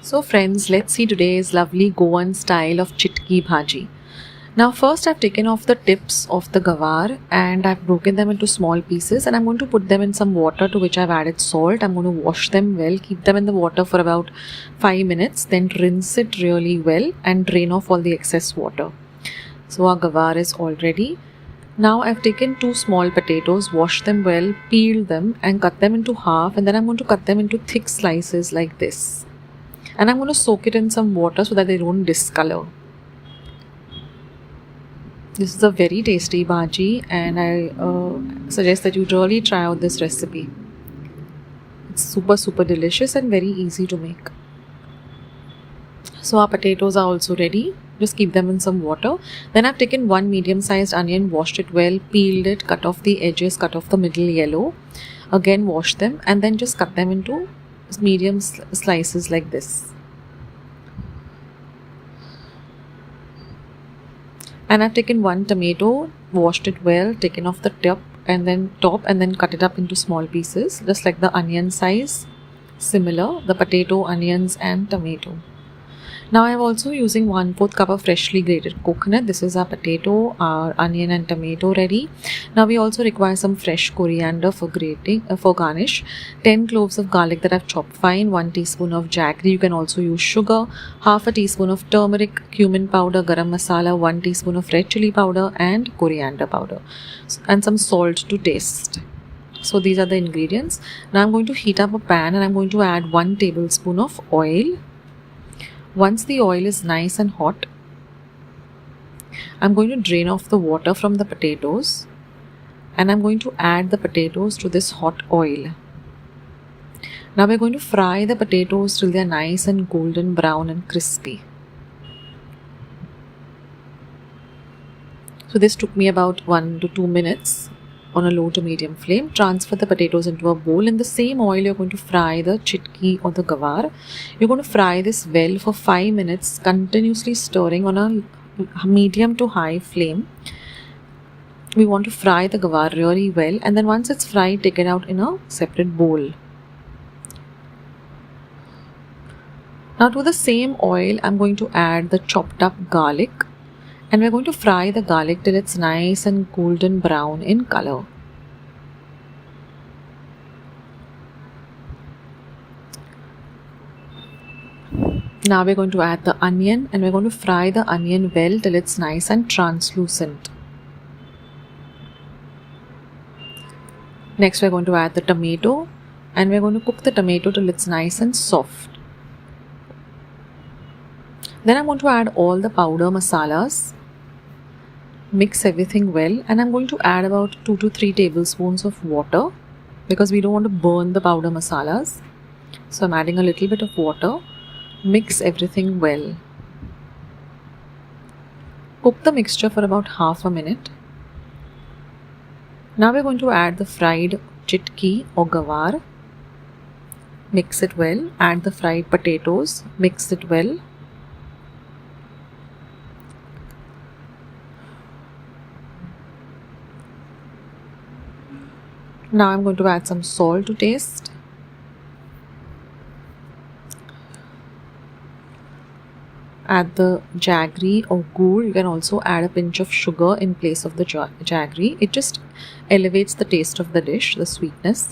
So friends, let's see today's lovely Goan style of Chitki Bhaji. Now first I've taken off the tips of the Gawar and I've broken them into small pieces, and I'm going to put them in some water to which I've added salt. I'm going to wash them well, keep them in the water for about 5 minutes, then rinse it really well and drain off all the excess water. So our Gawar is all ready. Now I've taken 2 small potatoes, washed them well, peeled them and cut them into half, and then I'm going to cut them into thick slices like this. And I'm going to soak it in some water so that they don't discolor. This is a very tasty bhaji, and I suggest that you really try out this recipe. It's super delicious and very easy to make. So our potatoes are also ready. Just keep them in some water. Then I've taken 1 medium-sized onion, washed it well, peeled it, cut off the edges, cut off the middle yellow. Again wash them and then just cut them into medium slices like this. And I've taken 1 tomato, washed it well, taken off the top and then cut it up into small pieces, just like the onion size. Similar, the potato, onions and tomato. Now I am also using 1/4 cup of freshly grated coconut. This is our potato, our onion and tomato ready. Now we also require some fresh coriander for grating, for garnish. 10 cloves of garlic that I've chopped fine. 1 teaspoon of jaggery. You can also use sugar. Half a teaspoon of turmeric, cumin powder, garam masala. 1 teaspoon of red chilli powder and coriander powder, and some salt to taste. So these are the ingredients. Now I'm going to heat up a pan and I'm going to add 1 tablespoon of oil. Once the oil is nice and hot, I'm going to drain off the water from the potatoes and I'm going to add the potatoes to this hot oil. Now we're going to fry the potatoes till they're nice and golden brown and crispy. So this took me about 1 to 2 minutes on a low to medium flame. Transfer the potatoes into a bowl. In the same oil, you're going to fry the chitki or the gawar. You're going to fry this well for 5 minutes, continuously stirring on a medium to high flame. We want to fry the gawar really well, and then once it's fried, take it out in a separate bowl. Now to the same oil, I'm going to add the chopped up garlic. And we're going to fry the garlic till it's nice and golden brown in color. Now we're going to add the onion and we're going to fry the onion well till it's nice and translucent. Next we're going to add the tomato and we're going to cook the tomato till it's nice and soft. Then I'm going to add all the powder masalas. Mix everything well, and I'm going to add about 2 to 3 tablespoons of water because we don't want to burn the powder masalas. So I'm adding a little bit of water. Mix everything well. Cook the mixture for about half a minute. Now we're going to add the fried chitki or gawar. Mix it well. Add the fried potatoes. Mix it well. Now I'm going to add some salt to taste. Add the jaggery or Guar. You can also add a pinch of sugar in place of the jaggery. It just elevates the taste of the dish, the sweetness.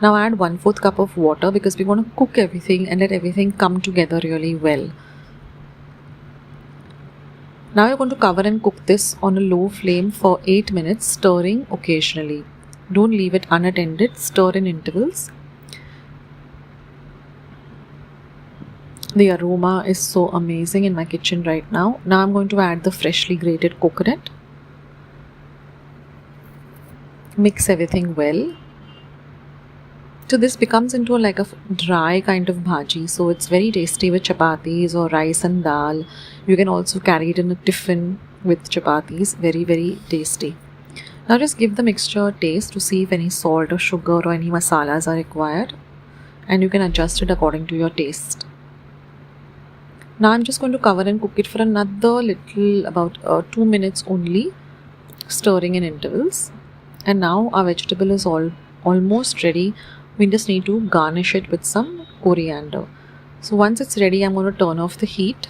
Now add 1/4 cup of water because we want to cook everything and let everything come together really well. Now you're going to cover and cook this on a low flame for 8 minutes, stirring occasionally. Don't leave it unattended, stir in intervals. The aroma is so amazing in my kitchen right now. Now I'm going to add the freshly grated coconut. Mix everything well. So this becomes into like a dry kind of bhaji. So it's very tasty with chapatis or rice and dal. You can also carry it in a tiffin with chapatis. Very tasty. Now just give the mixture a taste to see if any salt or sugar or any masalas are required, and you can adjust it according to your taste. Now I'm just going to cover and cook it for another little, about 2 minutes only, stirring in intervals. And now our vegetable is almost ready. We just need to garnish it with some coriander. So once it's ready, I'm going to turn off the heat.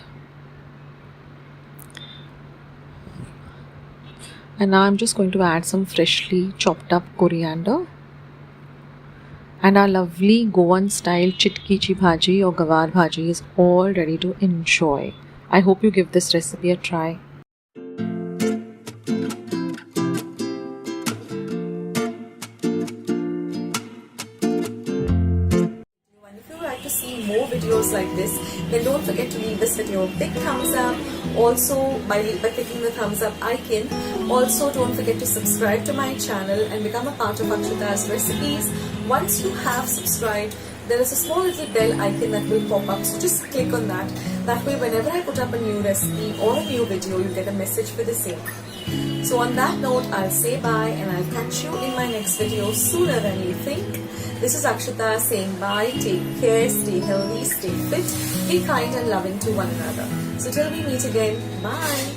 And now I'm just going to add some freshly chopped up coriander. And our lovely Goan style Chitki Bhaji or Gawar Bhaji is all ready to enjoy. I hope you give this recipe a try. To see more videos like this, then don't forget to leave this video a big thumbs up. Also, by clicking the thumbs up icon, also don't forget to subscribe to my channel and become a part of Akshita's recipes. Once you have subscribed, there is a small little bell icon that will pop up, so just click on that. That way, whenever I put up a new recipe or a new video, you get a message for the same. So on that note, I'll say bye and I'll catch you in my next video sooner than you think. This is Akshita saying bye, take care, stay healthy, stay fit, be kind and loving to one another. So till we meet again, bye.